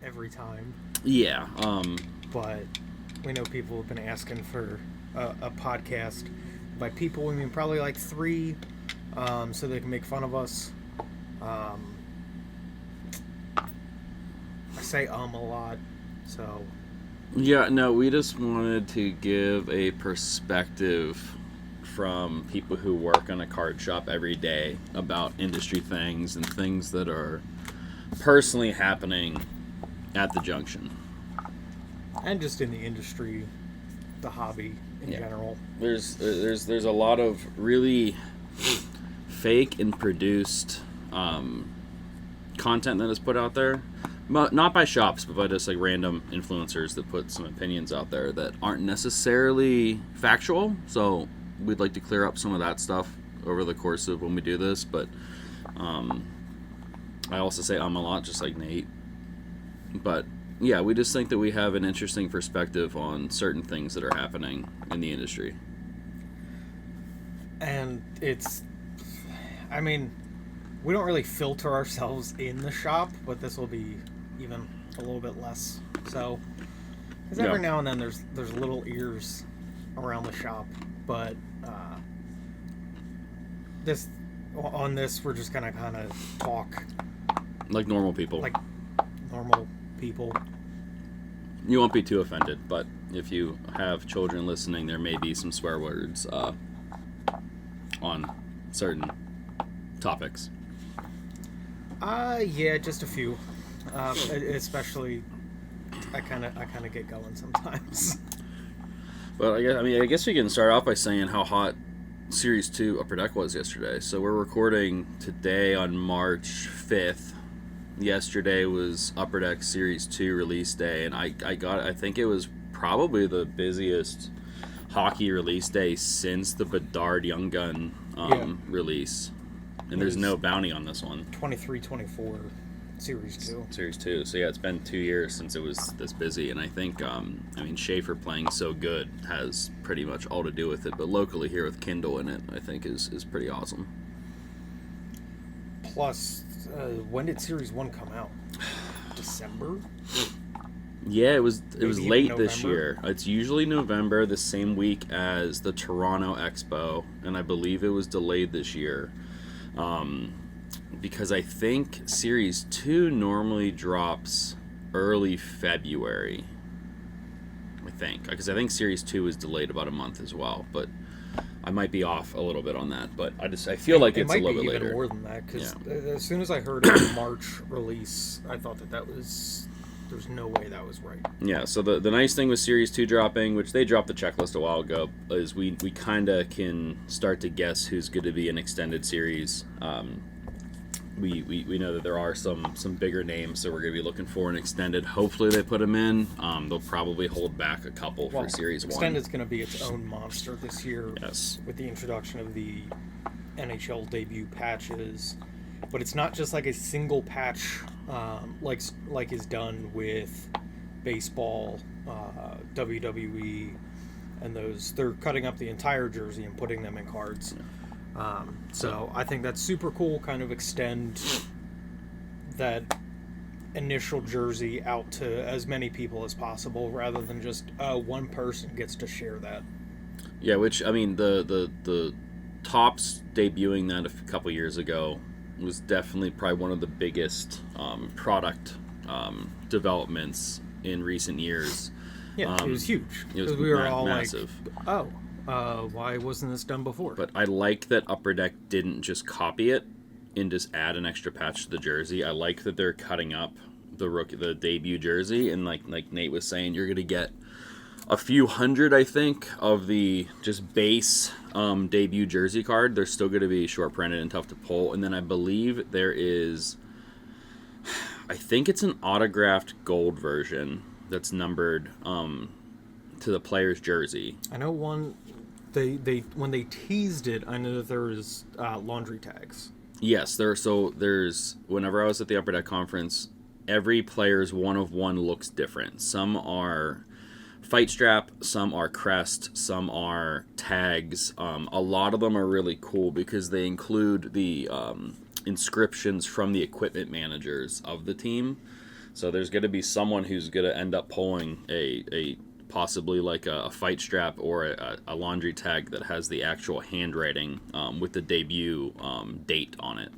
every time. Yeah. But we know people have been asking for a podcast. By people, we mean probably like 3, so they can make fun of us. I say a lot, so... Yeah, no, we just wanted to give a perspective from people who work on a card shop every day about industry things and things that are personally happening at the Junction. And just in the industry, the hobby in general. There's a lot of really fake and produced content that is put out there. Not by shops, but by just like random influencers that put some opinions out there that aren't necessarily factual. So we'd like to clear up some of that stuff over the course of when we do this. But I also say a lot, just like Nate. But yeah, we just think that we have an interesting perspective on certain things that are happening in the industry. And I mean, we don't really filter ourselves in the shop, but this will be even a little bit less so. Because every now and then there's little ears around the shop, but on this we're just gonna kind of talk like normal people. Like normal people. You won't be too offended, but if you have children listening, there may be some swear words on certain topics. Yeah, just a few. Especially, I kind of get going sometimes. But I guess we can start off by saying how hot Series 2 Upper Deck was yesterday. So we're recording today on March 5th. Yesterday was Upper Deck Series 2 release day, and I think it was probably the busiest hockey release day since the Bedard Young Gun release. And there's no bounty on this one. 23-24 Series 2. Series 2. So yeah, it's been 2 years since it was this busy, and I think, Schaefer playing so good has pretty much all to do with it, but locally here with Kindle in it, I think is pretty awesome. Plus, when did Series 1 come out? December? Yeah, it was late November? this year. It's usually November, the same week as the Toronto Expo, and I believe it was delayed this year. Because I think Series 2 normally drops early February. I think. Because I think Series 2 is delayed about a month as well, but I might be off a little bit on that. But I feel like it's a little bit later. It might be even more than that, because as soon as I heard of the March release, I thought there's no way that was right. Yeah, so the nice thing with Series 2 dropping, which they dropped the checklist a while ago, is we kind of can start to guess who's going to be an extended series. We know that there are some bigger names that we're going to be looking for an extended. Hopefully they put them in. They'll probably hold back a couple for Series 1. Extended's going to be its own monster this year. Yes. With the introduction of the NHL debut patches. But it's not just like a single patch like is done with baseball, WWE, and those. They're cutting up the entire jersey and putting them in cards. So I think that's super cool. Kind of extend that initial jersey out to as many people as possible, rather than just one person gets to share that. Yeah, which the Topps debuting that a couple years ago was definitely probably one of the biggest product developments in recent years. Yeah, it was huge. It was we were all massive. Like, why wasn't this done before? But I like that Upper Deck didn't just copy it and just add an extra patch to the jersey. I like that they're cutting up the debut jersey, and like Nate was saying, you're going to get a few hundred, I think, of the just base debut jersey card. They're still going to be short printed and tough to pull. And then I believe there is, I think it's an autographed gold version that's numbered to the player's jersey. I know one. They when they teased it, I know that there was laundry tags. Yes, there's whenever I was at the Upper Deck conference, every player's one of one looks different. Some are fight strap, some are crest, some are tags. A lot of them are really cool because they include the inscriptions from the equipment managers of the team. So there's going to be someone who's going to end up pulling a possibly like a fight strap or a laundry tag that has the actual handwriting with the debut date on it.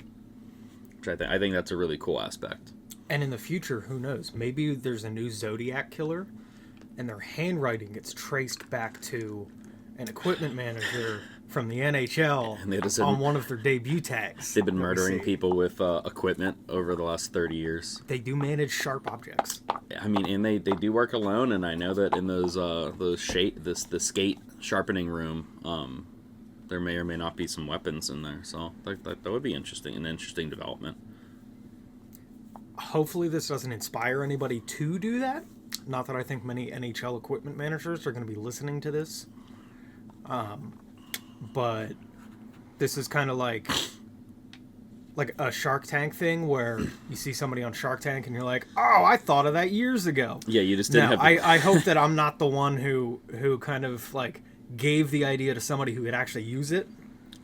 Which I think that's a really cool aspect. And in the future, who knows? Maybe there's a new Zodiac killer, and their handwriting gets traced back to an equipment manager from the NHL And they just on one of their debut tags. They've been murdering people with equipment over the last 30 years. They do manage sharp objects. I mean, and they do work alone, and I know that in those the skate sharpening room, there may or may not be some weapons in there. So that would be an interesting development. Hopefully this doesn't inspire anybody to do that. Not that I think many NHL equipment managers are going to be listening to this. But this is kind of like a Shark Tank thing where you see somebody on Shark Tank and you're like, oh, I thought of that years ago. Yeah, you just didn't now, have... I hope that I'm not the one who kind of like gave the idea to somebody who could actually use it.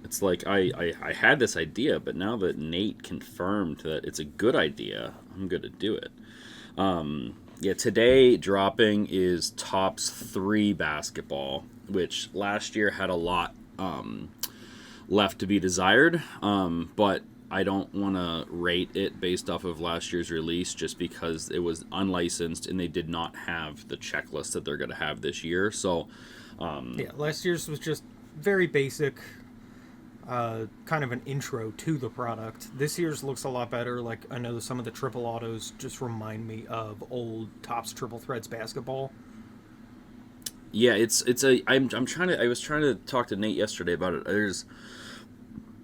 It's like I had this idea, but now that Nate confirmed that it's a good idea, I'm going to do it. Yeah, today dropping is Topps 3 basketball, which last year had a lot left to be desired, but I don't want to rate it based off of last year's release just because it was unlicensed and they did not have the checklist that they're going to have this year. So, yeah, last year's was just very basic, kind of an intro to the product. This year's looks a lot better. Like, I know some of the triple autos just remind me of old Topps Triple Threads basketball. Yeah, I was trying to talk to Nate yesterday about it.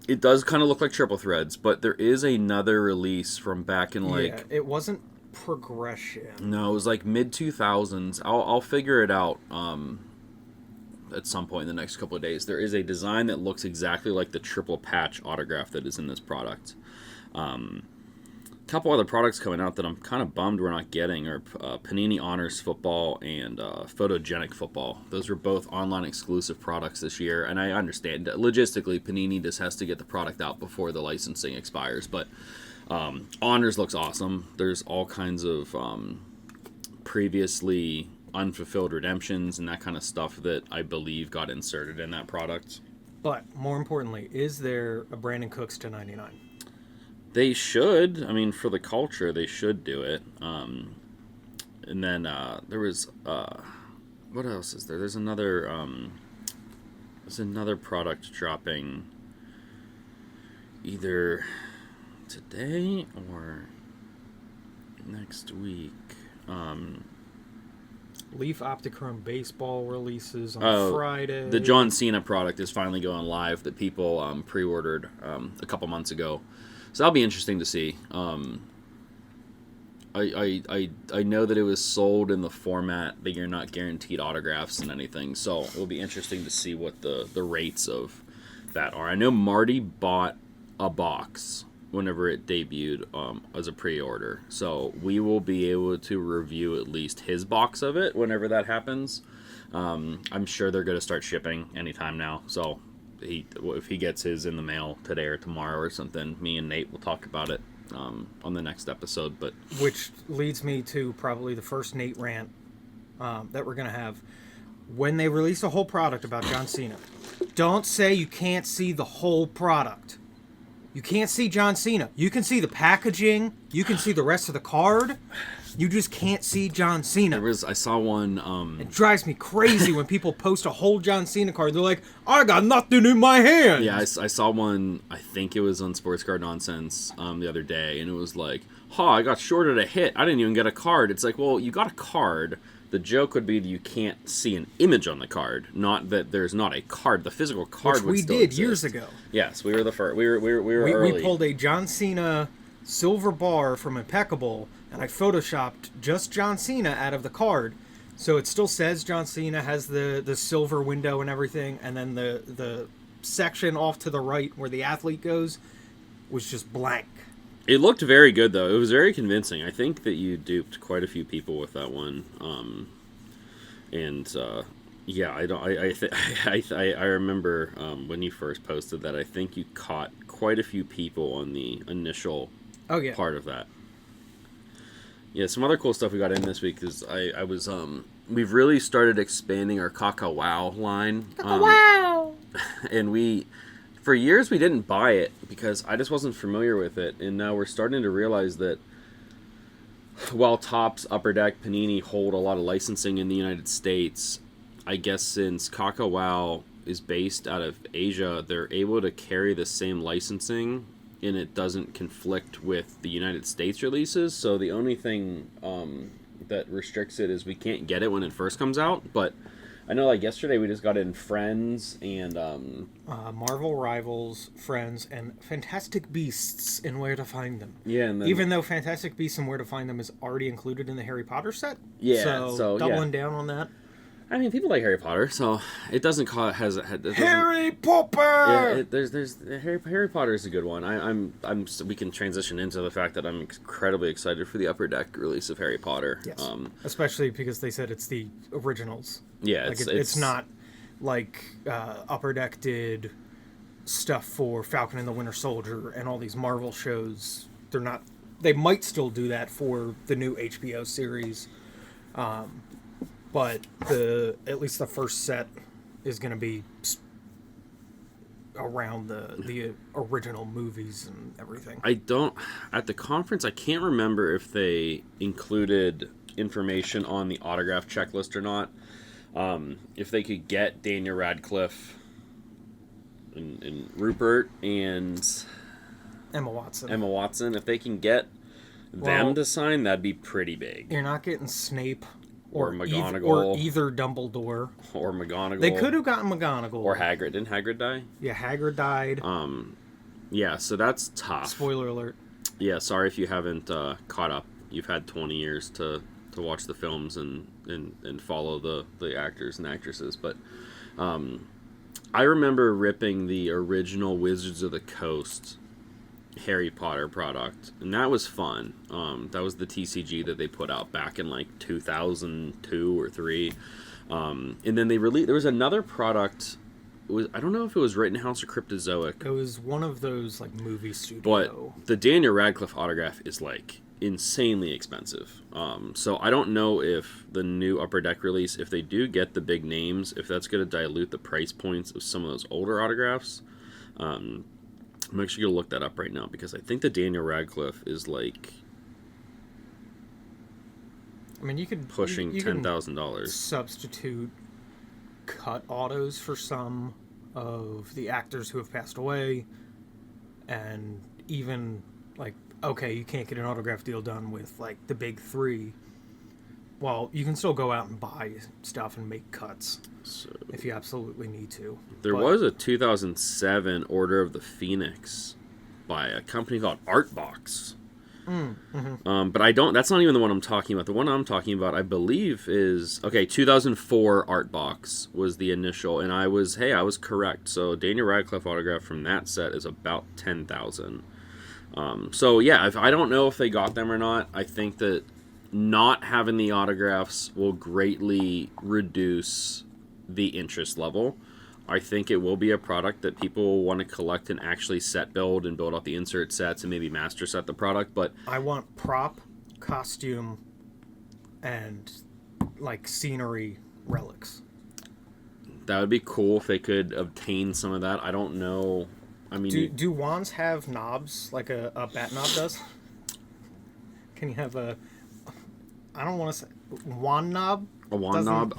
It does kind of look like Triple Threads, but there is another release from back in Yeah, it wasn't Progression. No, it was like mid 2000s. I'll figure it out at some point in the next couple of days. There is a design that looks exactly like the triple patch autograph that is in this product. Couple other products coming out that I'm kind of bummed we're not getting are Panini Honors Football and Photogenic Football. Those were both online exclusive products this year, and I understand that logistically Panini just has to get the product out before the licensing expires, but Honors looks awesome. There's all kinds of previously unfulfilled redemptions and that kind of stuff that I believe got inserted in that product. But more importantly, is there a Brandon Cooks to 99? They should. I mean, for the culture, they should do it. And then there was what else is there? There's another product dropping either today or next week. Leaf Optichrome baseball releases on Friday. The John Cena product is finally going live that people pre-ordered a couple months ago. So that'll be interesting to see. I know that it was sold in the format that you're not guaranteed autographs and anything, so it'll be interesting to see what the rates of that are. I know Marty bought a box whenever it debuted as a pre-order, so we will be able to review at least his box of it whenever that happens. I'm sure they're going to start shipping anytime now, so if he gets his in the mail today or tomorrow or something, me and Nate will talk about it on the next episode. But which leads me to probably the first Nate rant that we're going to have. When they release a whole product about John Cena, don't say you can't see the whole product. You can't see John Cena. You can see the packaging. You can see the rest of the card. You just can't see John Cena. I saw one... It drives me crazy when people post a whole John Cena card. They're like, I got nothing in my hand. Yeah, I saw one, I think it was on Sports Card Nonsense the other day, and it was like, I got shorted a hit. I didn't even get a card. It's like, well, you got a card. The joke would be that you can't see an image on the card, not that there's not a card. The physical card would still exist. Which we did years ago. Yes, we were the first. We were early. We pulled a John Cena silver bar from Impeccable, and I photoshopped just John Cena out of the card. So it still says John Cena, has the silver window and everything, and then the section off to the right where the athlete goes was just blank. It looked very good, though. It was very convincing. I think that you duped quite a few people with that one. Yeah, I remember when you first posted that. I think you caught quite a few people on the initial part of that. Yeah, some other cool stuff we got in this week is I was we've really started expanding our Kaka Wow line. Wow! And for years we didn't buy it because I just wasn't familiar with it, and now we're starting to realize that while Topps, Upper Deck, Panini hold a lot of licensing in the United States, I guess since Kaka Wow is based out of Asia, they're able to carry the same licensing and it doesn't conflict with the United States releases. So the only thing that restricts it is we can't get it when it first comes out. But I know, like yesterday, we just got in Friends and Marvel Rivals, Friends, and Fantastic Beasts and Where to Find Them. yeah, and then, Even though Fantastic Beasts and Where to Find Them is already included in the Harry Potter set. Yeah, So doubling yeah. down on that. I mean, people like Harry Potter, so it doesn't cause Harry Potter. Yeah, there's Harry Potter is a good one. We can transition into the fact that I'm incredibly excited for the Upper Deck release of Harry Potter. Yes. Especially because they said it's the originals. Yeah, Like it's not like Upper Deck did stuff for Falcon and the Winter Soldier and all these Marvel shows. They're not. They might still do that for the new HBO series, but at least the first set is going to be around the original movies and everything. At the conference, I can't remember if they included information on the autograph checklist or not. If they could get Daniel Radcliffe and Rupert and Emma Watson. If they can get them to sign, that'd be pretty big. You're not getting Snape or McGonagall or either Dumbledore or McGonagall. They could have gotten McGonagall or Hagrid. Didn't Hagrid die? Yeah, Hagrid died. Yeah, so that's tough. Spoiler alert. Yeah, sorry if you haven't caught up. You've had 20 years to watch the films and follow the actors and actresses. But I remember ripping the original Wizards of the Coast Harry Potter product, and that was fun. That was the TCG that they put out back in like 2002 or 3. And then they released. There was another product. I don't know if it was Rittenhouse or Cryptozoic. It was one of those like movie studio. But the Daniel Radcliffe autograph is like insanely expensive. So I don't know if the new Upper Deck release, if they do get the big names, if that's going to dilute the price points of some of those older autographs. I'm actually going to look that up right now because I think the Daniel Radcliffe is like, I mean, you could pushing $10,000. Substitute cut autos for some of the actors who have passed away, and even like, okay, you can't get an autograph deal done with like the big 3. Well, you can still go out and buy stuff and make cuts if you absolutely need to. There was a 2007 Order of the Phoenix by a company called Artbox. But I don't. That's not even the one I'm talking about. The one I'm talking about, I believe, is 2004 Artbox was the initial, and I was correct. So Daniel Radcliffe autograph from that set is about 10,000. So yeah, I don't know if they got them or not. I think that not having the autographs will greatly reduce the interest level. I think it will be a product that people will want to collect and actually set build and build out the insert sets and maybe master set the product. But I want prop, costume, and like scenery relics. That would be cool if they could obtain some of that. I don't know. I mean, do wands have knobs like a bat knob does? Can you have a? I don't want to say wand knob. A wand knob.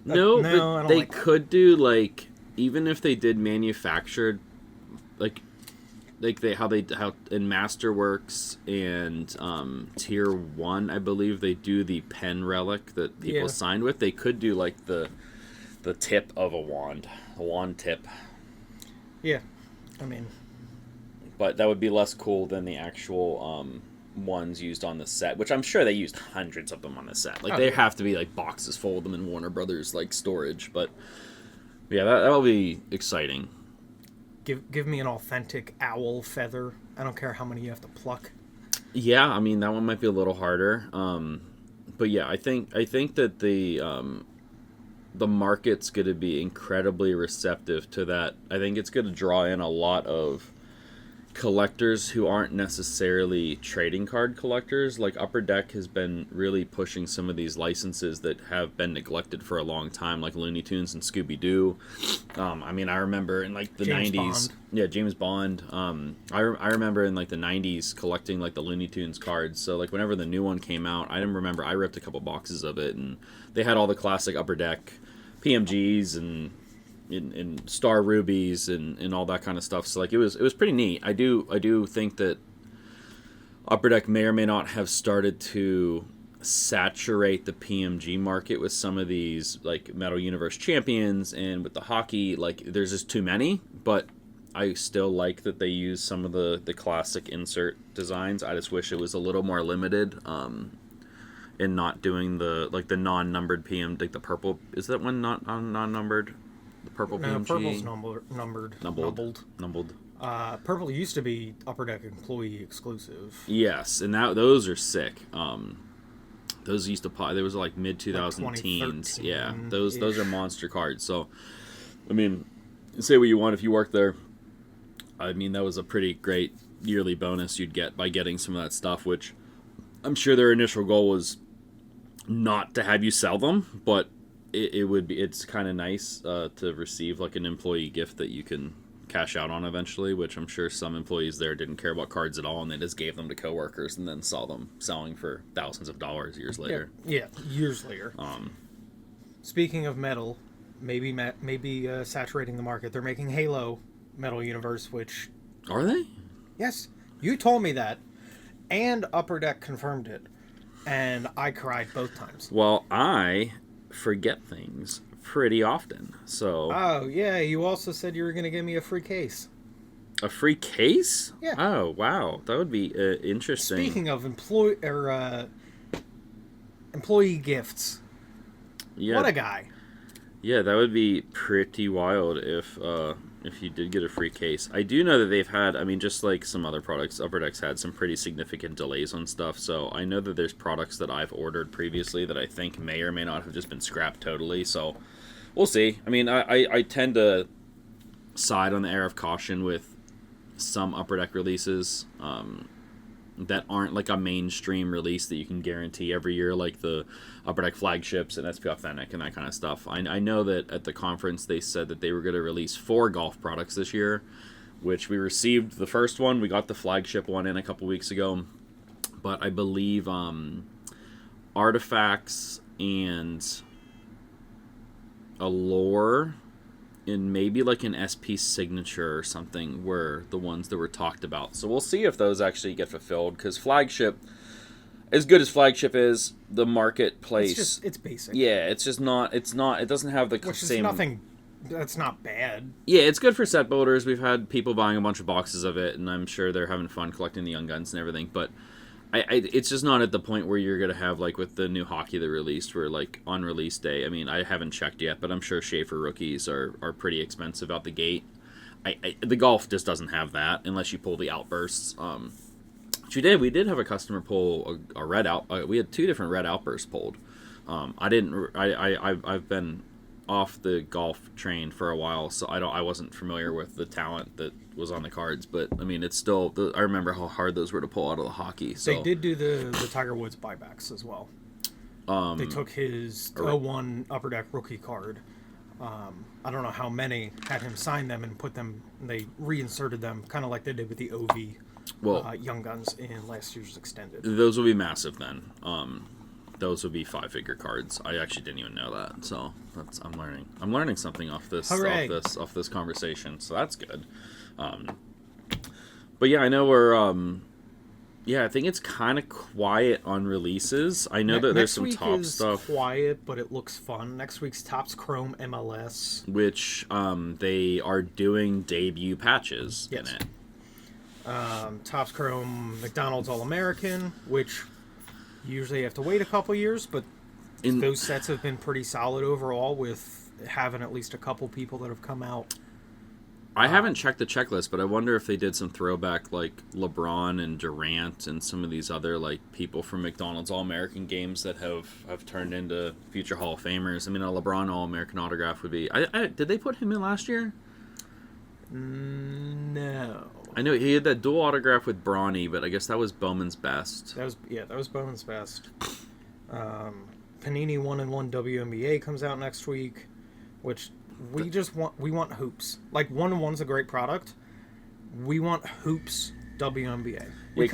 No, but they could do like, even if they did manufactured, like how in Masterworks and Tier 1, I believe they do the pen relic that people signed with. They could do like the tip of a wand tip. Yeah, I mean, but that would be less cool than the actual ones used on the set, which I'm sure they used hundreds of them on the set. Like, have to be like boxes full of them in Warner Brothers like storage. But yeah, that'll be exciting. Give me an authentic owl feather. I don't care how many you have to pluck. Yeah, I mean that one might be a little harder. But yeah, I think that the market's going to be incredibly receptive to that. I think it's going to draw in a lot of collectors who aren't necessarily trading card collectors. Like Upper Deck has been really pushing some of these licenses that have been neglected for a long time, like Looney Tunes and Scooby Doo. I mean, I remember in like the James 90s. Bond. Yeah, James Bond. I remember in like the 90s collecting like the Looney Tunes cards. So like whenever the new one came out, I remember I ripped a couple boxes of it, and they had all the classic Upper Deck PMGs and in Star Rubies and all that kind of stuff. So like it was pretty neat. I do think that Upper Deck may or may not have started to saturate the PMG market with some of these like Metal Universe champions, and with the hockey, like there's just too many. But I still like that they use some of the classic insert designs. I just wish it was a little more limited. In not doing the like the non-numbered PM, like the purple, is that one not non-numbered? The purple No, PMG. purple's numbered. Purple used to be Upper Deck employee exclusive. Yes, and those are sick. Those used to pop. There was like mid 2000 Like teens. Yeah, 2013-ish. those are monster cards. So, I mean, say what you want. If you worked there, I mean, that was a pretty great yearly bonus you'd get by getting some of that stuff. Which I'm sure their initial goal was not to have you sell them, but it would be. It's kind of nice to receive like an employee gift that you can cash out on eventually, which I'm sure some employees there didn't care about cards at all, and they just gave them to coworkers and then saw them selling for thousands of dollars years later. Yeah, years later. Speaking of metal, maybe saturating the market. They're making Halo Metal Universe, which Are they? yes, you told me that, and Upper Deck confirmed it, and I cried both times. Well, I forget things pretty often, so Oh yeah, you also said you were going to give me a free case. a free case? Yeah. Oh wow, that would be interesting. Speaking of employee gifts, yeah, what a guy! yeah, that would be pretty wild if you did get a free case. I do know that they've had, I mean, just like some other products, Upper Deck's had some pretty significant delays on stuff. So I know that there's products that I've ordered previously that I think may or may not have just been scrapped totally. So we'll see. I mean, I tend to side on the air of caution with some Upper Deck releases that aren't like a mainstream release that you can guarantee every year, like the Upper Deck flagships and SP Authentic and that kind of stuff. I know that at the conference they said that they were going to release 4 golf products this year, which we received the first one. We got the flagship one in a couple weeks ago, but I believe Artifacts and Allure and maybe like an SP signature or something were the ones that were talked about. So we'll see if those actually get fulfilled, because flagship, as good as flagship is, the marketplace, It's basic. yeah, it's not, it doesn't have the Which same. is nothing. That's not bad. Yeah, it's good for set builders. We've had people buying a bunch of boxes of it, and I'm sure they're having fun collecting the Young Guns and everything, but it's just not at the point where you're going to have, like, with the new hockey that released, where, like, on release day, I mean, I haven't checked yet, but I'm sure Schaefer rookies are pretty expensive out the gate. The golf just doesn't have that, unless you pull the outbursts. Which we did have a customer pull a red out. We had 2 different red outbursts pulled. I've been off the golf train for a while, so I wasn't familiar with the talent that was on the cards, but I mean, it's still, I remember how hard those were to pull out of the hockey. So They did do the Tiger Woods buybacks as well. They took his 01 Upper Deck rookie card. I don't know how many had him sign them and put them. They reinserted them, kind of like they did with the OV Young Guns in last year's extended. Those will be massive then. Those would be 5-figure cards. I actually didn't even know that, so I'm learning something off this conversation. So that's good. But yeah, I know we're I think it's kind of quiet on releases. I know that there's some top stuff. Quiet, but it looks fun. Next week's Topps Chrome MLS, which they are doing debut patches in it. Topps Chrome McDonald's All-American, which usually you have to wait a couple years, but those sets have been pretty solid overall, with having at least a couple people that have come out. I haven't checked the checklist, but I wonder if they did some throwback, like LeBron and Durant and some of these other like people from McDonald's All-American games that have turned into future Hall of Famers. I mean, a LeBron All-American autograph would be... did they put him in last year? No. I know he had that dual autograph with Brawny, but I guess that was Bowman's best. That was Bowman's best. Panini 1-in-1 WNBA comes out next week, which we want hoops. Like 1-in-1's a great product. We want hoops WNBA. We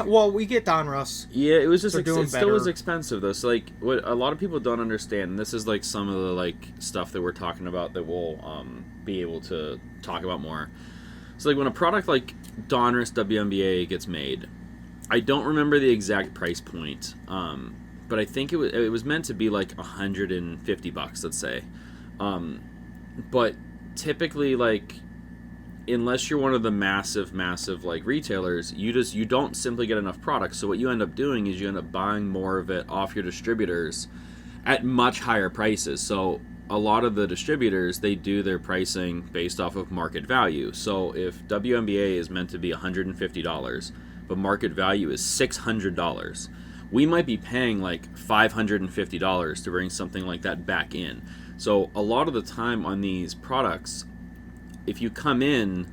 get Donruss. Yeah, it was just They're doing it still was better. expensive though. So like what a lot of people don't understand, and this is like some of the like stuff that we're talking about that we'll be able to talk about more. So like when a product like Donruss WNBA gets made, I don't remember the exact price point, but I think it was meant to be like $150, let's say. But typically, like, unless you're one of the massive like retailers, you don't simply get enough products. So what you end up doing is you end up buying more of it off your distributors at much higher prices. So a lot of the distributors, they do their pricing based off of market value. So if WNBA is meant to be $150, but market value is $600, we might be paying like $550 to bring something like that back in. So a lot of the time on these products, if you come in,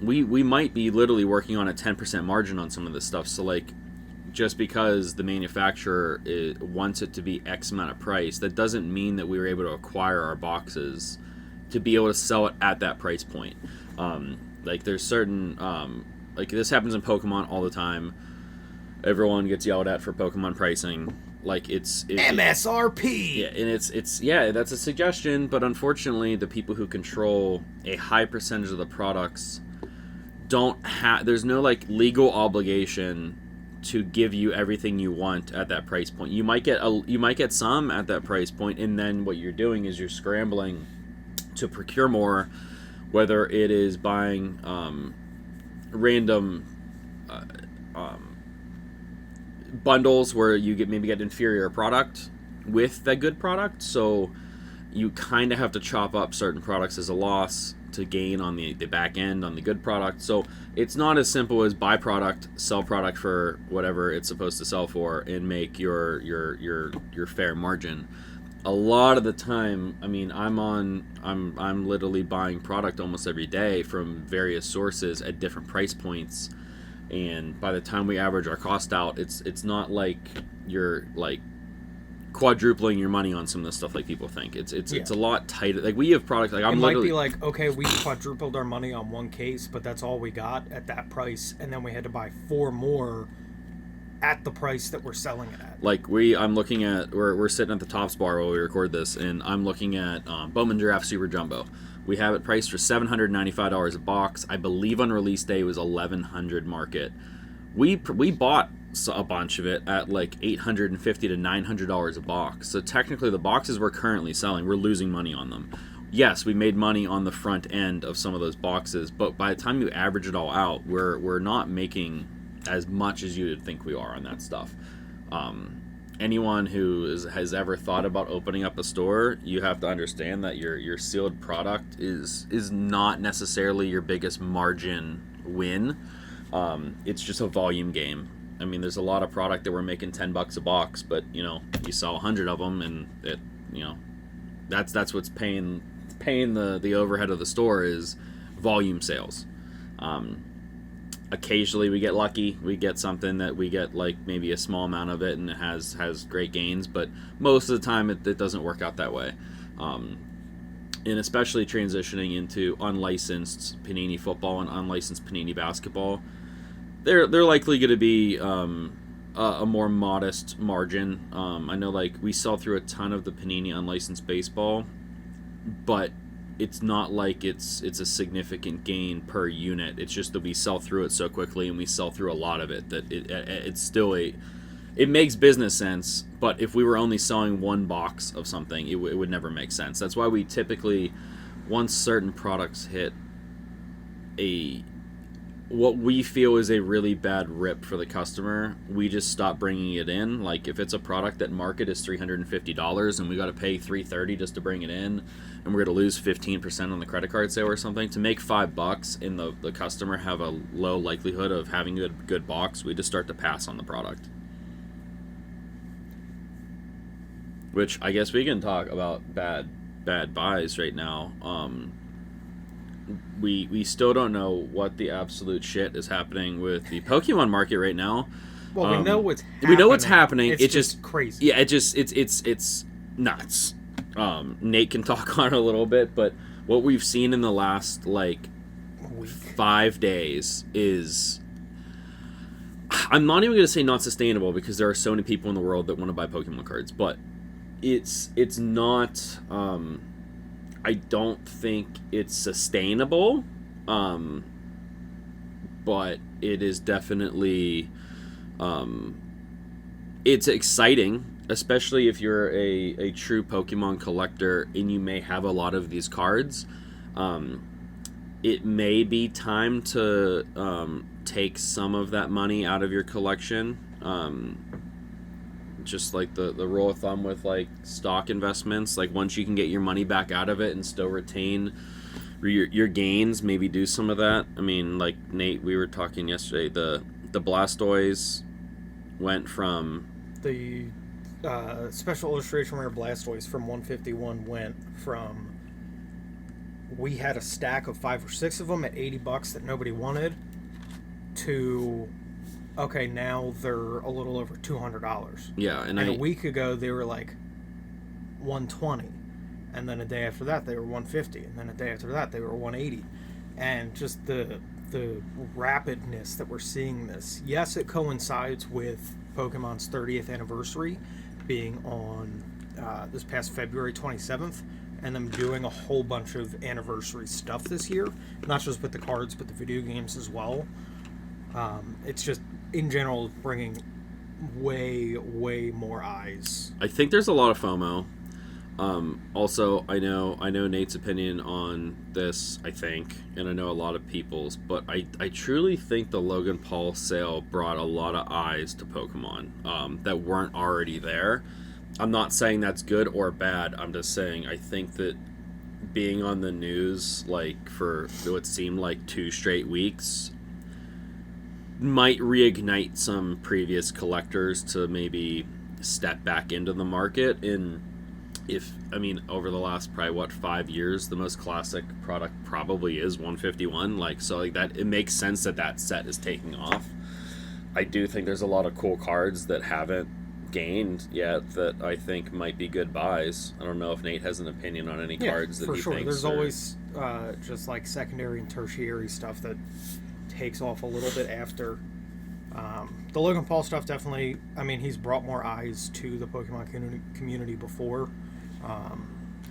we might be literally working on a 10% margin on some of this stuff. So like, just because the manufacturer wants it to be X amount of price, that doesn't mean that we were able to acquire our boxes to be able to sell it at that price point. Like there's certain, like this happens in Pokemon all the time. Everyone gets yelled at for Pokemon pricing. Like it's MSRP. Yeah, and it's that's a suggestion, but unfortunately, the people who control a high percentage of the products don't have. There's no like legal obligation to give you everything you want at that price point. You might get some at that price point, and then what you're doing is you're scrambling to procure more, whether it is buying random bundles where you maybe get inferior product with that good product. So you kind of have to chop up certain products as a loss to gain on the back end on the good product. So it's not as simple as buy product, sell product for whatever it's supposed to sell for, and make your fair margin. A lot of the time, I mean, I'm literally buying product almost every day from various sources at different price points, and by the time we average our cost out, it's not like you're like quadrupling your money on some of the stuff like people think. It's a lot tighter. Like we have products like it might be like, okay, we quadrupled our money on one case, but that's all we got at that price, and then we had to buy 4 more at the price that we're selling it at. Like we're sitting at the Tops bar while we record this, and I'm looking at Bowman Giraffe Super Jumbo. We have it priced for $795 a box. I believe on release day it was $1,100 market. We bought a bunch of it at like $850 to $900 a box. So technically the boxes we're currently selling, we're losing money on them. Yes, we made money on the front end of some of those boxes, but by the time you average it all out, we're not making as much as you would think we are on that stuff. Anyone who has ever thought about opening up a store, you have to understand that your sealed product is not necessarily your biggest margin win. It's just a volume game. I mean, there's a lot of product that we're making $10 a box, but you sell 100 of them, and it that's what's paying the overhead of the store is volume sales. Occasionally we get lucky, we get something that we get like maybe a small amount of it and it has great gains, but most of the time it doesn't work out that way. And especially transitioning into unlicensed Panini football and unlicensed Panini basketball, they're likely going to be a more modest margin. I know like we sell through a ton of the Panini unlicensed baseball, but it's not like it's a significant gain per unit. It's just that we sell through it so quickly and we sell through a lot of it that it's still it makes business sense. But if we were only selling one box of something, it would never make sense. That's why we typically, once certain products hit what we feel is a really bad rip for the customer, we just stop bringing it in. Like if it's a product that market is $350 and we got to pay $330 just to bring it in, and we're going to lose 15% on the credit card sale or something to make $5 and the customer have a low likelihood of having a good box, we just start to pass on the product. Which I guess we can talk about bad buys right now. we still don't know what the absolute shit is happening with the Pokemon market right now. Well, we know what's happening. We know what's happening. It's just crazy. Yeah, it's nuts. Nate can talk on it a little bit, but what we've seen in the last like Week. 5 days is, I'm not even going to say not sustainable, because there are so many people in the world that want to buy Pokemon cards, but it's not, I don't think it's sustainable, but it is definitely, it's exciting, especially if you're a true Pokemon collector and you may have a lot of these cards. It may be time to take some of that money out of your collection. Just like the rule of thumb with like stock investments, like once you can get your money back out of it and still retain your gains, maybe do some of that. I mean, like Nate, we were talking yesterday, the Blastoise went from The special illustration rare Blastoise from 151 went from, we had a stack of 5 or 6 of them at $80 that nobody wanted, to, okay, now they're a little over $200. Yeah, and a week ago they were like 120, and then a day after that they were 150, and then a day after that they were 180, and just the rapidness that we're seeing this. Yes, it coincides with Pokemon's 30th anniversary being on this past February 27th, and them doing a whole bunch of anniversary stuff this year, not just with the cards but the video games as well. It's just in general bringing way more eyes. I think there's a lot of FOMO. Also, I know Nate's opinion on this, I think, and I know a lot of people's, but I truly think the Logan Paul sale brought a lot of eyes to Pokemon that weren't already there. I'm not saying that's good or bad. I'm just saying I think that being on the news like for what seemed like 2 straight weeks might reignite some previous collectors to maybe step back into the market. And over the last probably 5 years, the most classic product probably is 151. Like, so like that, it makes sense that set is taking off. I do think there's a lot of cool cards that haven't gained yet that I think might be good buys. I don't know if Nate has an opinion on any cards that for he sure. thinks. There's always just like secondary and tertiary stuff that takes off a little bit after. The Logan Paul stuff definitely, I mean, he's brought more eyes to the Pokemon community before.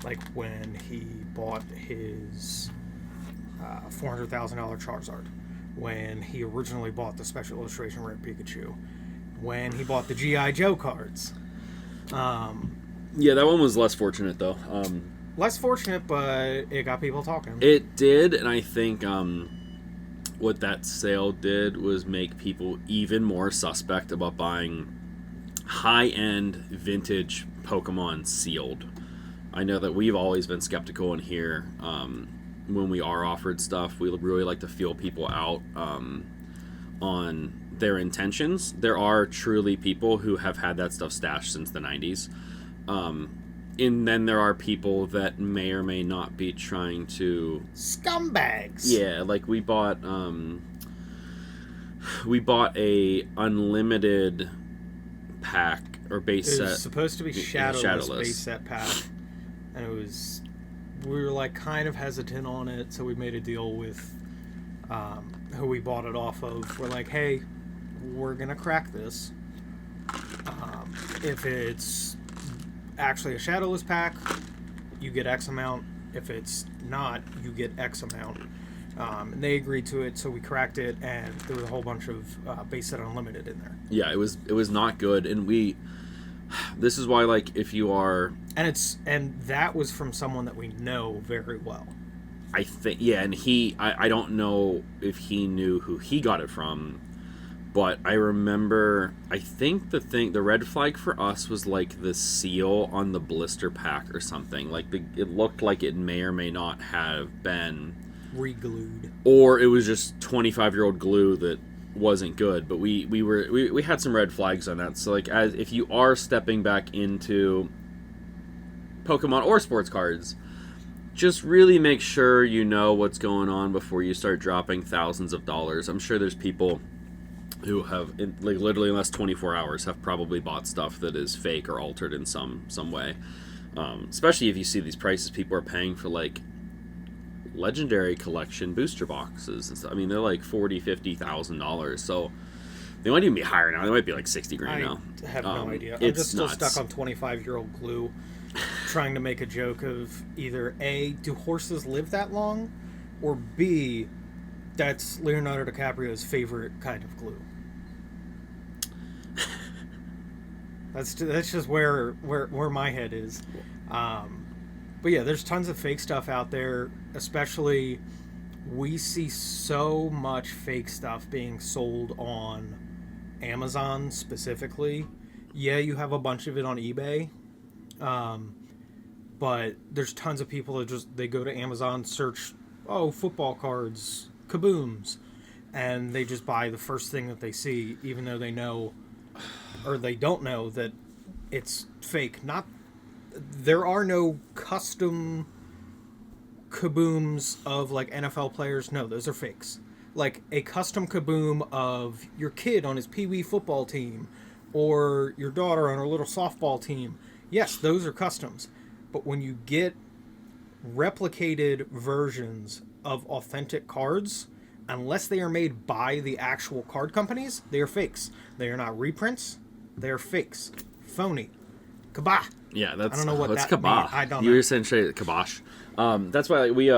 Like when he bought his $400,000 Charizard, when he originally bought the special illustration rare Pikachu, when he bought the G.I. Joe cards. Yeah, that one was less fortunate, though. Less fortunate, but it got people talking. It did, and I think what that sale did was make people even more suspect about buying high-end vintage Pokemon sealed. I know that we've always been skeptical in here. When we are offered stuff, we really like to feel people out on their intentions. There are truly people who have had that stuff stashed since the 90s. And then there are people that may or may not be trying to... Scumbags! Yeah, like we bought a unlimited pack or base set. It was supposed to be shadowless base set pack. And we were like kind of hesitant on it, so we made a deal with who we bought it off of. We're like, hey, we're gonna crack this. If it's actually a shadowless pack, you get X amount. If it's not, you get X amount. And they agreed to it, so we cracked it, and there was a whole bunch of base set unlimited in there. Yeah, it was not good, and this is why, like, if you are... And that was from someone that we know very well. I think, yeah, and I don't know if he knew who he got it from, but I remember, I think the red flag for us was, like, the seal on the blister pack or something. Like, it looked like it may or may not have been... re-glued. Or it was just 25-year-old glue that wasn't good, but we had some red flags on that. So like, if you are stepping back into Pokemon or sports cards, just really make sure you know what's going on before you start dropping thousands of dollars. I'm sure there's people who have, like, literally in the last 24 hours have probably bought stuff that is fake or altered in some way. Especially if you see these prices people are paying for, like, legendary collection booster boxes and stuff. I mean, they're like $40,000-$50,000. So they might even be higher now. They might be like 60 grand now. I have no idea. I'm just still stuck on 25-year-old glue, trying to make a joke of either A, do horses live that long, or B, that's Leonardo DiCaprio's favorite kind of glue. That's just where my head is. But yeah, there's tons of fake stuff out there, especially we see so much fake stuff being sold on Amazon specifically. Yeah, you have a bunch of it on eBay. But there's tons of people that they go to Amazon, search, football cards, kabooms, and they just buy the first thing that they see, even though they know, or they don't know, that it's fake. There are no custom kabooms of like NFL players. No, those are fakes. Like a custom kaboom of your kid on his pee-wee football team or your daughter on her little softball team. Yes, those are customs. But when you get replicated versions of authentic cards, unless they are made by the actual card companies, they are fakes. They are not reprints. They are fakes. Phony. Kabah. Yeah, that's, I don't know what what's that kabah. means. I don't know. You were saying kibosh. That's why, like, we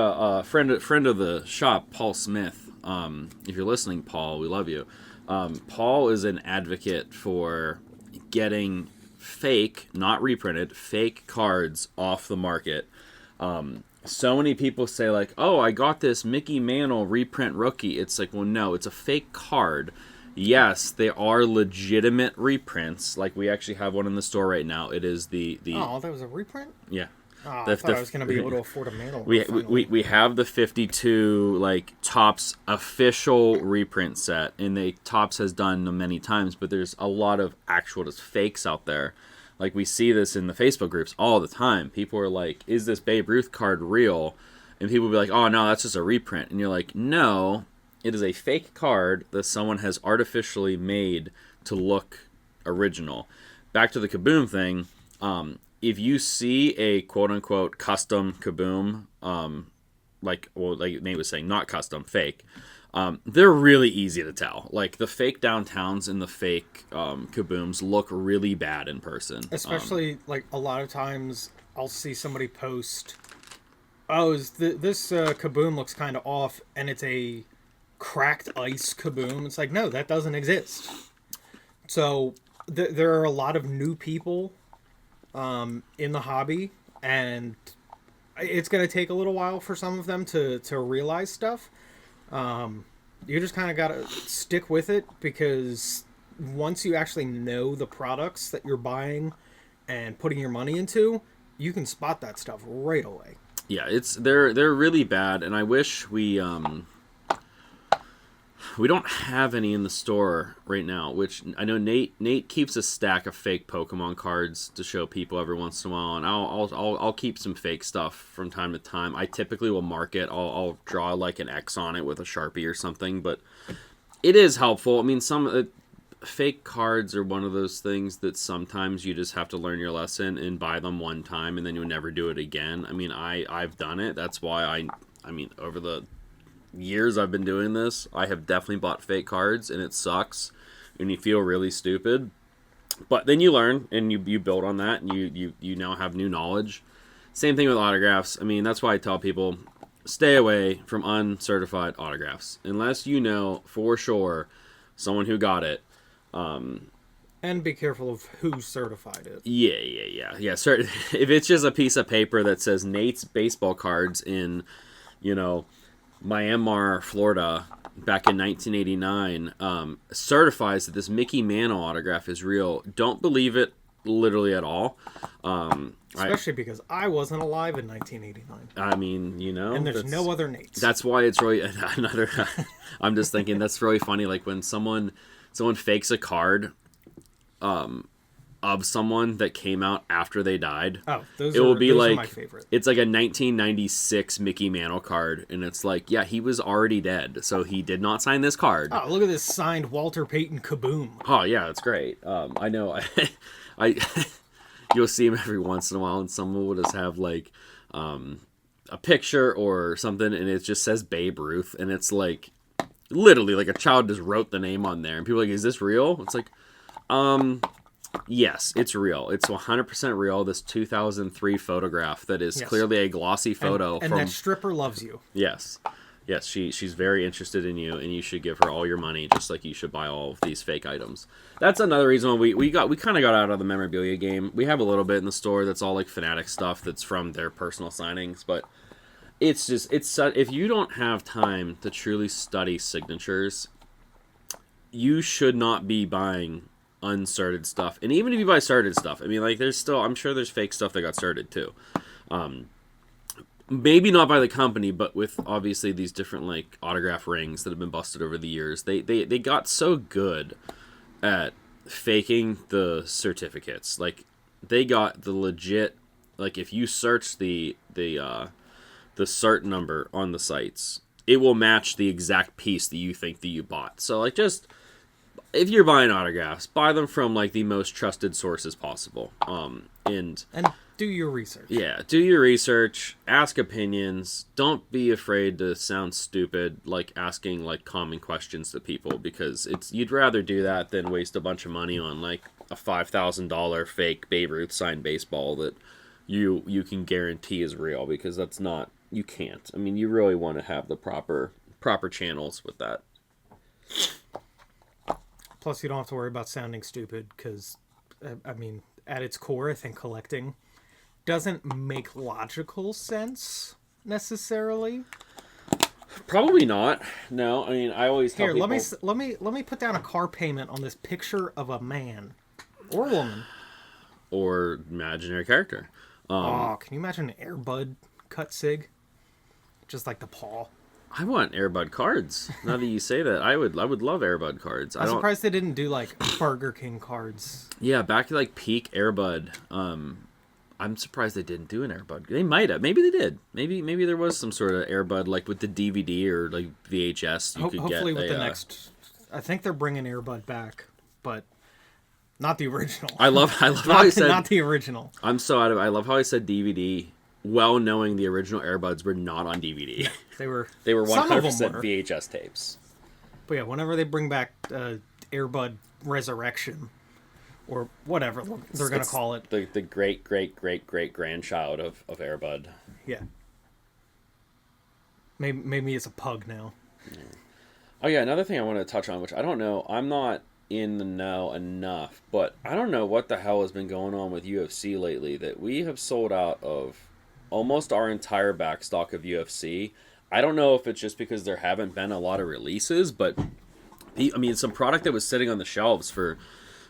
friend of the shop, Paul Smith. If you're listening, Paul, we love you. Paul is an advocate for getting fake, not reprinted, fake cards off the market. So many people say, like, oh, I got this Mickey Mantle reprint rookie. It's like, well, no, it's a fake card. Yes, they are legitimate reprints. Like, we actually have one in the store right now. It is the Oh, that was a reprint? Yeah. I thought I was going to be able to afford a Mantle. We have the 52 like Topps official reprint set, and Topps has done them many times, but there's a lot of actual just fakes out there. Like, we see this in the Facebook groups all the time. People are like, is this Babe Ruth card real? And people will be like, oh, no, that's just a reprint. And you're like, no, it is a fake card that someone has artificially made to look original. Back to the Kaboom thing, if you see a quote-unquote custom Kaboom, like Nate was saying, not custom, fake, they're really easy to tell. Like, the fake downtowns and the fake kabooms look really bad in person. Especially, like, a lot of times I'll see somebody post, this kaboom looks kind of off, and it's a cracked ice kaboom. It's like, no, that doesn't exist. So there are a lot of new people in the hobby, and it's going to take a little while for some of them to realize stuff. You just kind of got to stick with it, because once you actually know the products that you're buying and putting your money into, you can spot that stuff right away. Yeah, they're really bad, and I wish we don't have any in the store right now, which I know Nate keeps a stack of fake Pokemon cards to show people every once in a while, and I'll keep some fake stuff from time to time. I typically will mark it. I'll draw like an X on it with a Sharpie or something, but it is helpful. I mean, some fake cards are one of those things that sometimes you just have to learn your lesson and buy them one time, and then you'll never do it again. I mean, I've done it. That's why I mean, over the years I've been doing this, I have definitely bought fake cards, and it sucks, and you feel really stupid. But then you learn, and you build on that, and you now have new knowledge. Same thing with autographs. I mean, that's why I tell people, stay away from uncertified autographs unless you know for sure someone who got it. And be careful of who certified it. Yeah. If it's just a piece of paper that says Nate's baseball cards in, Myanmar, Florida, back in 1989, certifies that this Mickey Mantle autograph is real, don't believe it literally at all. Especially because I wasn't alive in 1989. I mean, and there's no other Nates. That's why it's really another. I'm just thinking that's really funny. Like when someone fakes a card, of someone that came out after they died. Oh, those It will be those like are my favorite. it's like a 1996 Mickey Mantle card, and it's like, yeah, he was already dead, so he did not sign this card. Oh, look at this signed Walter Payton Kaboom. Oh yeah, it's great. I know. I you'll see him every once in a while, and someone will just have like a picture or something, and it just says Babe Ruth, and it's like literally like a child just wrote the name on there, and people are like, is this real? It's like, yes, it's real. It's 100% real. This 2003 photograph that is clearly a glossy photo. And that stripper loves you. Yes. Yes, she's very interested in you, and you should give her all your money, just like you should buy all of these fake items. That's another reason why we kind of got out of the memorabilia game. We have a little bit in the store that's all like Fanatic stuff that's from their personal signings, but it's if you don't have time to truly study signatures, you should not be buying unstarted stuff. And even if you buy started stuff, I mean, like, I'm sure there's fake stuff that got started too. Maybe not by the company, but with obviously these different like autograph rings that have been busted over the years. They got so good at faking the certificates. Like, they got the legit, like, if you search the cert number on the sites, it will match the exact piece that you think that you bought. So like, just if you're buying autographs, buy them from like the most trusted sources possible. And do your research. Yeah, do your research, ask opinions. Don't be afraid to sound stupid, like asking like common questions to people, because you'd rather do that than waste a bunch of money on like a $5,000 fake Babe Ruth signed baseball that you can guarantee is real, because that's not, you can't. I mean, you really want to have the proper channels with that. Plus, you don't have to worry about sounding stupid, because, I mean, at its core, I think collecting doesn't make logical sense necessarily. Probably not. No, I mean, I always tell Here, people... let me put down a car payment on this picture of a man or woman or imaginary character. Can you imagine an Air Bud cut sig, just like the paw? I want Air Bud cards. Now that you say that, I would love Air Bud cards. I'm surprised they didn't do like Burger King cards. Yeah, back to like peak Air Bud. I'm surprised they didn't do an Air Bud. They might have. Maybe they did. Maybe there was some sort of Air Bud, like with the DVD or like VHS. Hopefully with the next. I think they're bringing Air Bud back, but not the original. I love how I said not the original. I'm so out of. I love how I said DVD, well knowing the original Air Buds were not on DVD. Yeah, they were 100% VHS tapes. But yeah, whenever they bring back Air Bud Resurrection, or whatever they're going to call it. The great grandchild of Air Bud. Yeah. Maybe it's a pug now. Yeah. Oh yeah, another thing I want to touch on, which I don't know, I'm not in the know enough, but I don't know what the hell has been going on with UFC lately, that we have sold out of almost our entire backstock of UFC. I don't know if it's just because there haven't been a lot of releases, but some product that was sitting on the shelves for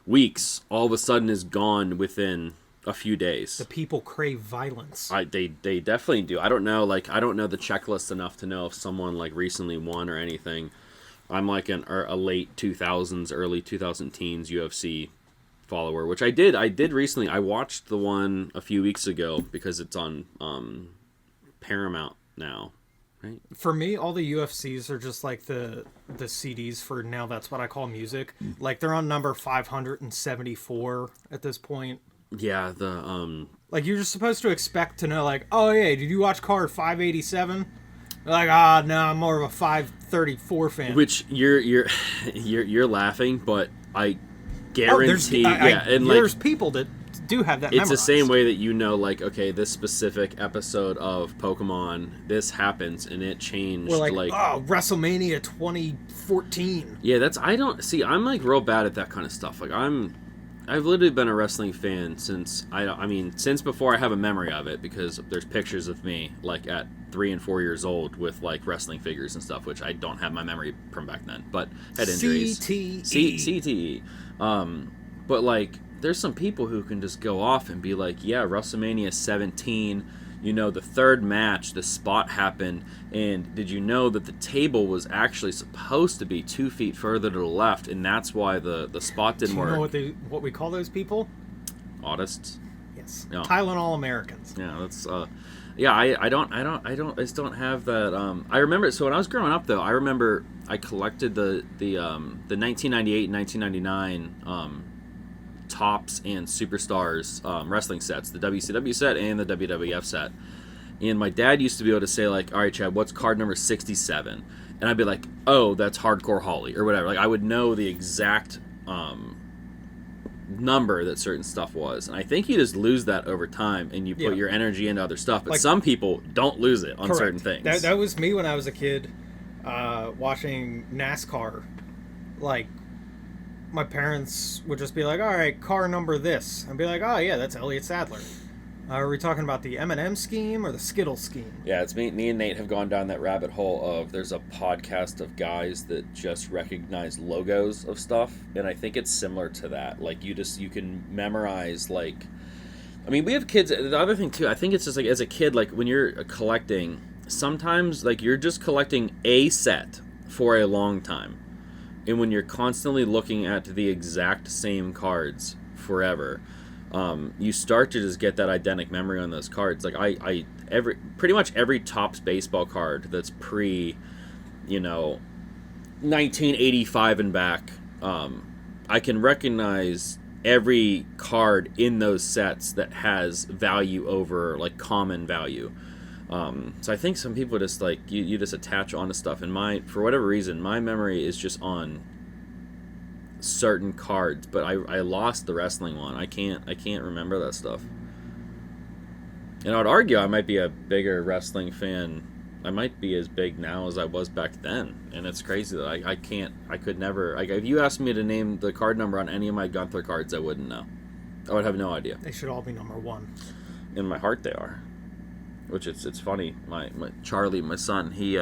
weeks all of a sudden is gone within a few days. The people crave violence. They definitely do. I don't know the checklist enough to know if someone like recently won or anything. I'm like a late 2000s, early 2000 teens UFC follower, which I did recently. I watched the one a few weeks ago because it's on Paramount now. Right. For me, all the UFCs are just like the CDs for Now That's What I Call Music. Like, they're on number 574 at this point. Yeah, like, you're just supposed to expect to know, like, oh yeah, did you watch card 587? Like, no, I'm more of a 534 fan. Which you're laughing, but I guarantee, there's people that do have that memorized. It's the same way that like, okay, this specific episode of Pokemon, this happens, and it changed. Well, like WrestleMania 2014. Yeah, I'm like real bad at that kind of stuff. Like, I've literally been a wrestling fan since since before I have a memory of it, because there's pictures of me like at 3 and 4 years old with like wrestling figures and stuff, which I don't have my memory from back then. But head injuries, CTE. But like, there's some people who can just go off and be like, yeah, WrestleMania 17, the third match, the spot happened, and did you know that the table was actually supposed to be 2 feet further to the left, and that's why the spot didn't work. Do you know what we call those people? Oddists. Yes. Yeah. Tylenol Americans. Yeah, that's yeah, I just don't have that. I remember, so when I was growing up though, I remember I collected the 1998 and 1999 Tops and Superstars wrestling sets, the WCW set and the WWF set. And my dad used to be able to say, like, all right, Chad, what's card number 67? And I'd be like, oh, that's Hardcore Holly or whatever. Like, I would know the exact number that certain stuff was. And I think you just lose that over time and you put your energy into other stuff. But like, some people don't lose it on certain things. That was me when I was a kid watching NASCAR. Like, my parents would just be like, all right, car number this. I'd be like, oh, yeah, that's Elliott Sadler. Are we talking about the M&M scheme or the Skittles scheme? Yeah, it's me and Nate have gone down that rabbit hole of there's a podcast of guys that just recognize logos of stuff, and I think it's similar to that. Like, you can memorize, like, I mean, we have kids. The other thing too, I think it's just like as a kid, like when you're collecting, sometimes like you're just collecting a set for a long time, and when you're constantly looking at the exact same cards forever. You start to just get that eidetic memory on those cards. Like pretty much every Topps baseball card that's pre, 1985 and back, I can recognize every card in those sets that has value over like common value. So I think some people just like you just attach onto stuff. And for whatever reason, my memory is just on certain cards, but I lost the wrestling one. I can't remember that stuff. And I would argue I might be a bigger wrestling fan. I might be as big now as I was back then, and it's crazy that I could never. Like, if you asked me to name the card number on any of my Gunther cards, I wouldn't know. I would have no idea. They should all be number 1. In my heart, they are. Which it's funny. My Charlie, my son, he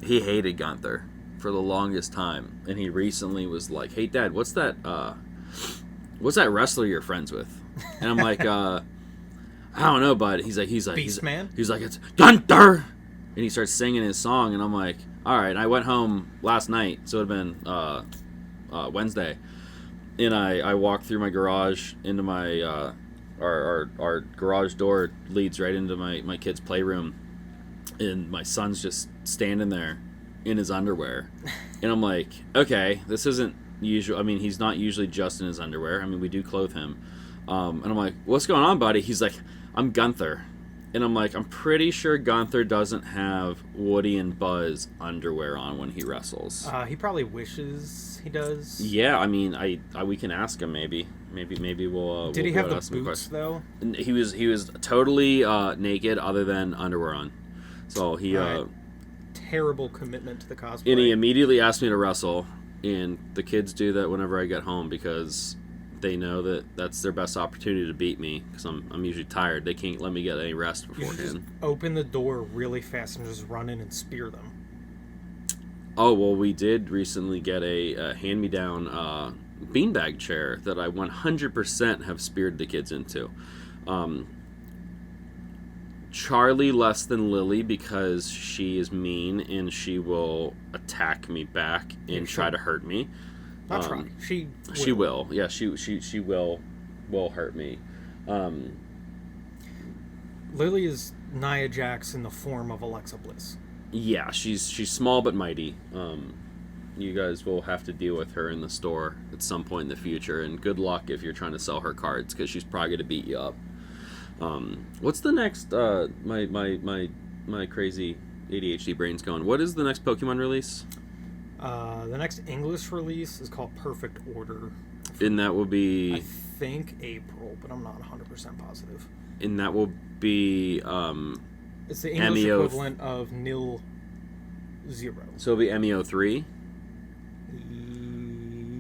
hated Gunther for the longest time, and he recently was like, hey Dad, what's that wrestler you're friends with? And I'm like, I don't know, bud. He's like Beastman? He's like, it's Gunther, and he starts singing his song, and I'm like, all right. And I went home last night, so it had been Wednesday, and I walked through my garage into my our garage door leads right into my kid's playroom, and my son's just standing there in his underwear, and I'm like, okay, this isn't usual. I mean, he's not usually just in his underwear. I mean, we do clothe him, and I'm like, what's going on, buddy? He's like, I'm Gunther, and I'm like, I'm pretty sure Gunther doesn't have Woody and Buzz underwear on when he wrestles. He probably wishes he does. Yeah, I mean, we can ask him maybe we'll. Did he have the boots though? He was totally naked, other than underwear on. So he. Terrible commitment to the cosplay. And he immediately asked me to wrestle, and the kids do that whenever I get home because they know that that's their best opportunity to beat me because I'm usually tired. They can't let me get any rest beforehand. You should just open the door really fast and just run in and spear them. Oh, well, we did recently get a hand-me-down beanbag chair that I 100% have speared the kids into. Charlie less than Lily because she is mean and she will attack me back and try to hurt me. Not try. She will. Yeah, she will hurt me. Lily is Nia Jax in the form of Alexa Bliss. Yeah, she's small but mighty. You guys will have to deal with her in the store at some point in the future, and good luck if you're trying to sell her cards because she's probably going to beat you up. What's the next? My crazy ADHD brain's going. What is the next Pokemon release? The next English release is called Perfect Order. And that will be, I think, April, but I'm not 100% positive. And that will be it's the English equivalent of Nil 0. So it'll be MEO3.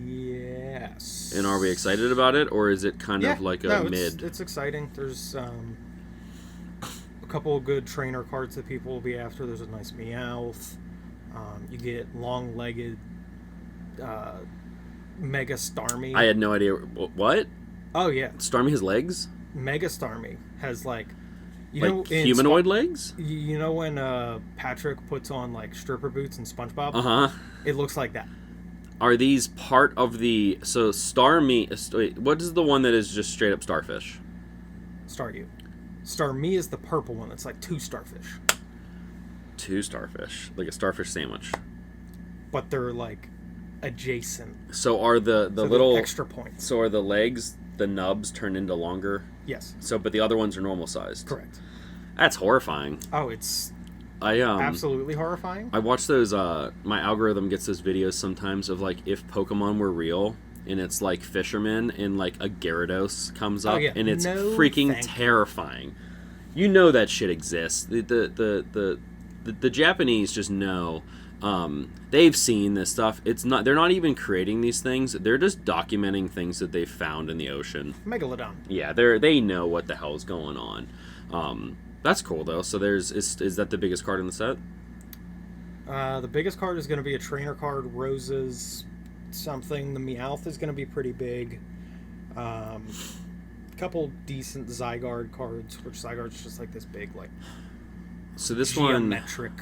Yes. And are we excited about it, or is it kind of like a mid? It's exciting. There's a couple of good trainer cards that people will be after. There's a nice Meowth. You get long-legged Mega Starmie. I had no idea. What? Oh, yeah. Starmie has legs? Mega Starmie has, like humanoid legs? You know when Patrick puts on, like, stripper boots in SpongeBob? Uh-huh. It looks like that. Are these part of the... So, Starmie... Wait, what is the one that is just straight-up starfish? Star U. Star Me is the purple one that's like 2 starfish. 2 starfish, like a starfish sandwich. But they're like adjacent. So are the So little extra points? So are the legs, the nubs turned into longer? Yes. So, but the other ones are normal sized. Correct. That's horrifying. Oh, it's absolutely horrifying. I watch those. My algorithm gets those videos sometimes of like if Pokemon were real, and it's like fishermen and like a Gyarados comes up, and it's freaking terrifying. You know that shit exists. The Japanese just know. They've seen this stuff. It's not. They're not even creating these things. They're just documenting things that they've found in the ocean. Megalodon. Yeah, they know what the hell's going on. That's cool though. So is that the biggest card in the set? The biggest card is going to be a trainer card. Roses, something. The Meowth is going to be pretty big. Couple decent Zygarde cards, which Zygarde's just like this big, like. So this geometric.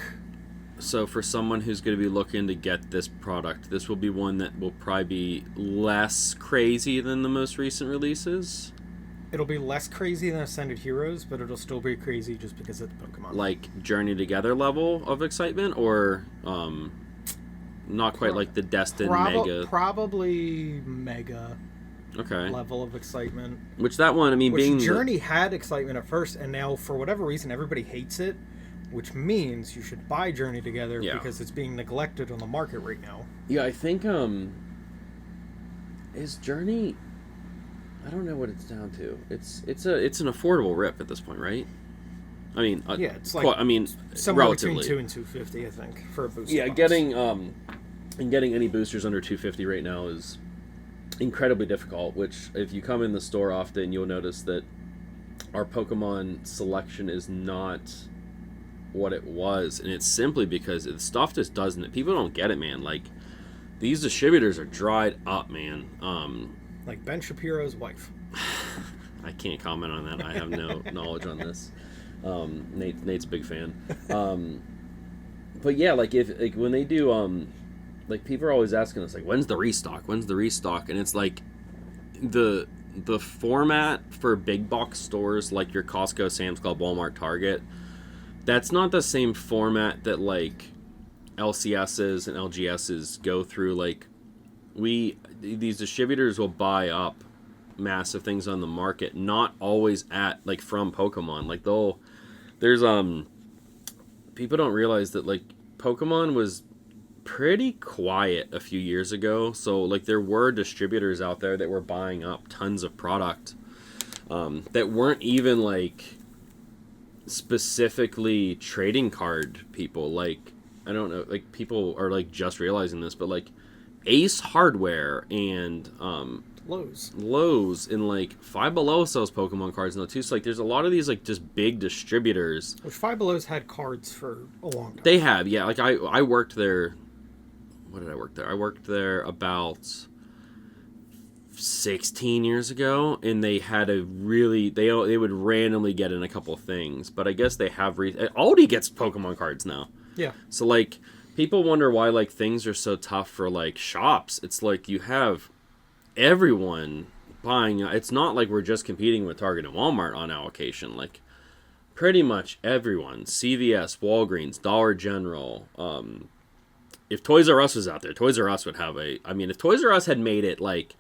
So for someone who's going to be looking to get this product, this will be one that will probably be less crazy than the most recent releases. It'll be less crazy than Ascended Heroes, but it'll still be crazy just because it's Pokemon. Like Journey Together level of excitement, or not quite like the Destined Mega? Probably Mega okay. level of excitement. Which that one, I mean, being Journey had excitement at first, and now for whatever reason everybody hates it, which means you should buy Journey Together because it's being neglected on the market right now. Yeah, I think is Journey. I don't know what it's down to. It's an affordable rip at this point, right? I mean, yeah, it's like somewhere relatively between $2 and $250, I think, for a booster. Yeah, box. getting any boosters under $250 right now is incredibly difficult. Which, if you come in the store often, you'll notice that our Pokemon selection is not what it was, and it's simply because the stuff just doesn't. People don't get it, man. Like these distributors are dried up, man. Like Ben Shapiro's wife. I can't comment on that. I have no knowledge on this. Nate's a big fan. But yeah, like when they do, like people are always asking us, like, when's the restock? When's the restock? And it's like the format for big box stores like your Costco, Sam's Club, Walmart, Target. That's not the same format that like LCSs and LGSs go through. Like these distributors will buy up massive things on the market, not always at like from Pokemon. Like there's people don't realize that like Pokemon was pretty quiet a few years ago. So like there were distributors out there that were buying up tons of product that weren't even like specifically trading card people. Like I don't know, like people are like just realizing this, but like Ace Hardware and Lowe's and like Five Below sells Pokemon cards now too. So like there's a lot of these like just big distributors. Which Five Below's had cards for a long time. They have, yeah. Like I worked there. What did I work there? I worked there about 16 years ago, and they had a really they would randomly get in a couple of things, but I guess they have Aldi gets Pokemon cards now. Yeah. So like people wonder why like things are so tough for like shops. It's like you have everyone buying. It's not like we're just competing with Target and Walmart on allocation. Like pretty much everyone, CVS, Walgreens, Dollar General. If Toys R Us was out there, Toys R Us would have if Toys R Us had made it like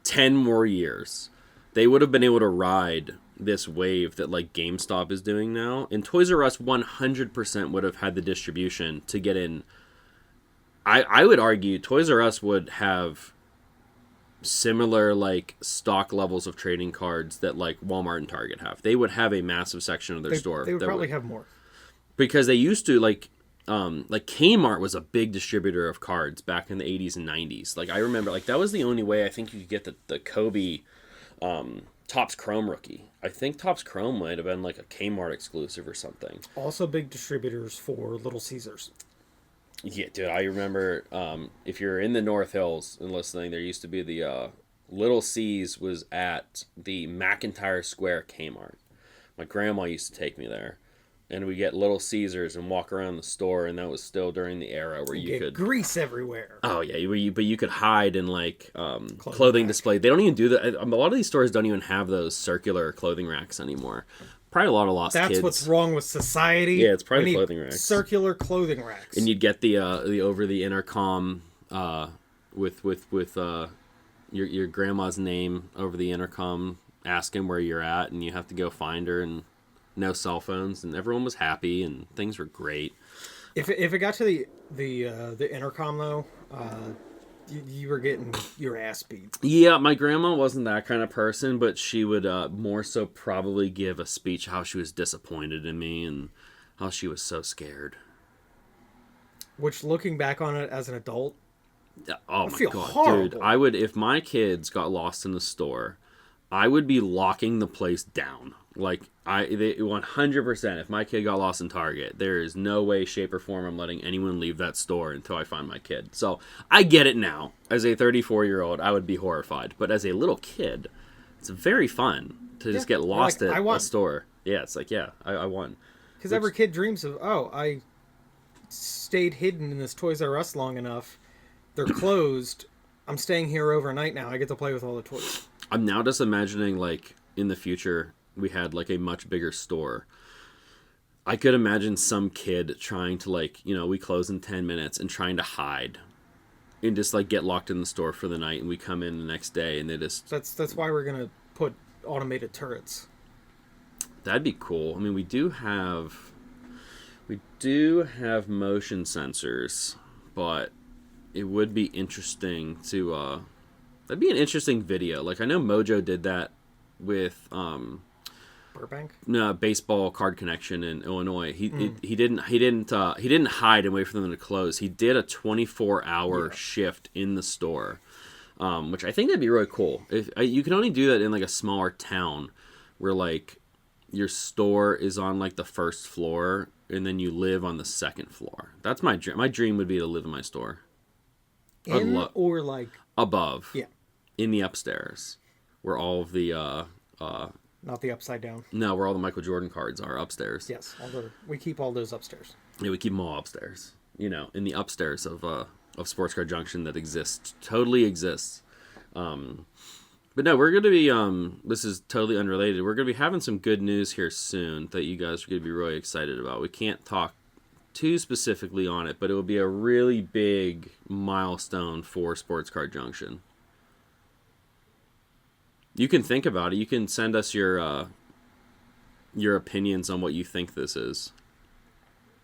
10 more years, they would have been able to ride this wave that like GameStop is doing now. And Toys R Us 100% would have had the distribution to get in. I would argue Toys R Us would have similar like stock levels of trading cards that like Walmart and Target have. They would have a massive section of their store. They would probably have more. Because they used to like Kmart was a big distributor of cards back in the 80s and 90s. Like I remember like that was the only way I think you could get the Kobe Topps Chrome rookie. I think Topps Chrome might have been like a Kmart exclusive or something. Also big distributors for Little Caesars. Yeah, dude, I remember if you're in the North Hills and listening, there used to be the Little C's was at the McIntyre Square Kmart. My grandma used to take me there. and we get Little Caesars and walk around the store, and that was still during the era where you Get could grease everywhere. Oh yeah, but you could hide in like clothing display. They don't even do that. A lot of these stores don't even have those circular clothing racks anymore. Probably a lot of lost That's kids. what's wrong with society. Yeah, it's probably We need clothing racks. Circular clothing racks. And you'd get the over the intercom with your grandma's name over the intercom, asking where you're at, and you have to go find her, and no cell phones, and everyone was happy and things were great. If it got to the intercom though, you were getting your ass beat. Yeah, my grandma wasn't that kind of person, but she would more so probably give a speech how she was disappointed in me and how she was so scared. Which, looking back on it as an adult, Oh I my feel god, horrible. dude! I would, if my kids got lost in the store, I would be locking the place down. Like they 100%. If my kid got lost in Target, there is no way, shape, or form I'm letting anyone leave that store until I find my kid. So I get it now. As a 34-year-old, I would be horrified, but as a little kid, it's very fun to just get lost at a store. Yeah, it's like I won. Because every kid dreams of, I stayed hidden in this Toys R Us long enough. They're closed. I'm staying here overnight now. I get to play with all the toys. I'm now just imagining, like, in the future, we had, like, a much bigger store. I could imagine some kid trying to, like, we close in 10 minutes and trying to hide and just, like, get locked in the store for the night, and we come in the next day and they just... That's why we're going to put automated turrets. That'd be cool. I mean, we do have motion sensors, but it would be interesting to that'd be an interesting video. Like, I know Mojo did that with Burbank? No, Baseball Card Connection in Illinois. He didn't hide and wait for them to close. He did a 24-hour shift in the store, which I think that'd be really cool. You can only do that in like a smaller town where like your store is on like the first floor and then you live on the second floor. That's my dream. My dream would be to live in my store. Or like above. Yeah. In the upstairs, where all of the not the upside down. No, where all the Michael Jordan cards are upstairs. Yes, we keep all those upstairs. Yeah, we keep them all upstairs. In the upstairs of Sports Card Junction that totally exists. But no, we're going to be, this is totally unrelated. We're going to be having some good news here soon that you guys are going to be really excited about. We can't talk too specifically on it, but it will be a really big milestone for Sports Card Junction. You can think about it. You can send us your opinions on what you think this is.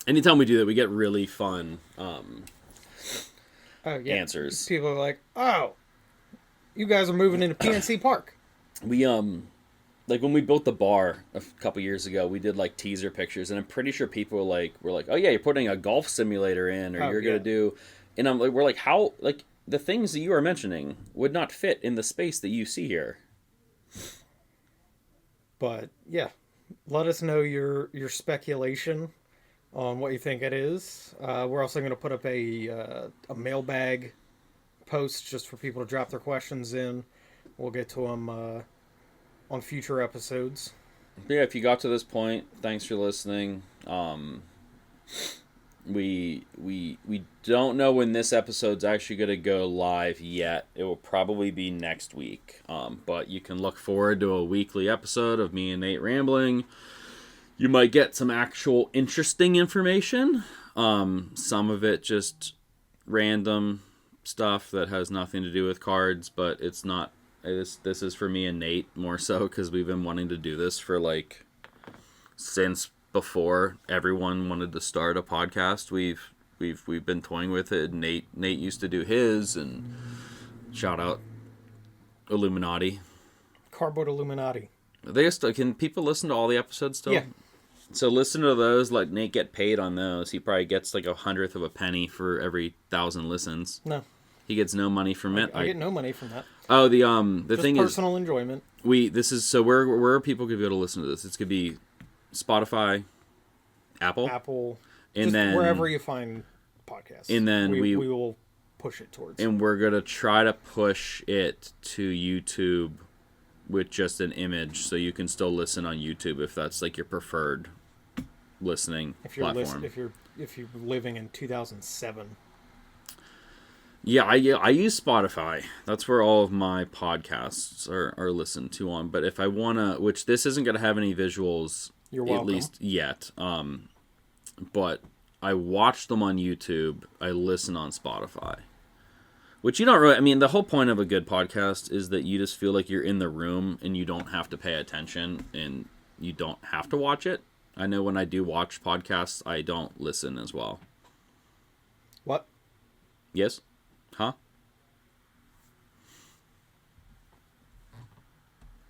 Anytime we do that, we get really fun answers. People are like, "Oh, you guys are moving into PNC Park." We like when we built the bar a couple years ago, we did like teaser pictures, and I'm pretty sure people were like, "Oh yeah, you're putting a golf simulator in, or you're gonna do," and we're like, "How? Like the things that you are mentioning would not fit in the space that you see here." But yeah, let us know your speculation on what you think it is. We're also going to put up a mailbag post just for people to drop their questions in. We'll get to them on future episodes. Yeah, if you got to this point, thanks for listening. We don't know when this episode's actually going to go live yet. It will probably be next week. But you can look forward to a weekly episode of me and Nate rambling. You might get some actual interesting information. Some of it just random stuff that has nothing to do with cards, but it's not. This is for me and Nate more so because we've been wanting to do this for like since before everyone wanted to start a podcast. We've been toying with it. Nate used to do his, and shout out Illuminati. Cardboard Illuminati. Can people listen to all the episodes still? Yeah. So listen to those. Let Nate get paid on those. He probably gets like 1/100 of a penny for every 1,000 listens. No. He gets no money from it. I get no money from that. Oh, the Just thing is personal enjoyment. Where people could be able to listen to this. It's gonna be Spotify, Apple, and then wherever you find podcasts. And then we will push it towards. And we're gonna try to push it to YouTube with just an image, so you can still listen on YouTube if that's like your preferred listening if you're platform. if you're living in 2007. Yeah, I use Spotify. That's where all of my podcasts are listened to on. But if I wanna, which this isn't gonna have any visuals, You're at welcome. least yet. But I watch them on YouTube. I listen on Spotify. Which you don't really. I mean, the whole point of a good podcast is that you just feel like you're in the room and you don't have to pay attention and you don't have to watch it. I know when I do watch podcasts, I don't listen as well. What? Yes? Huh?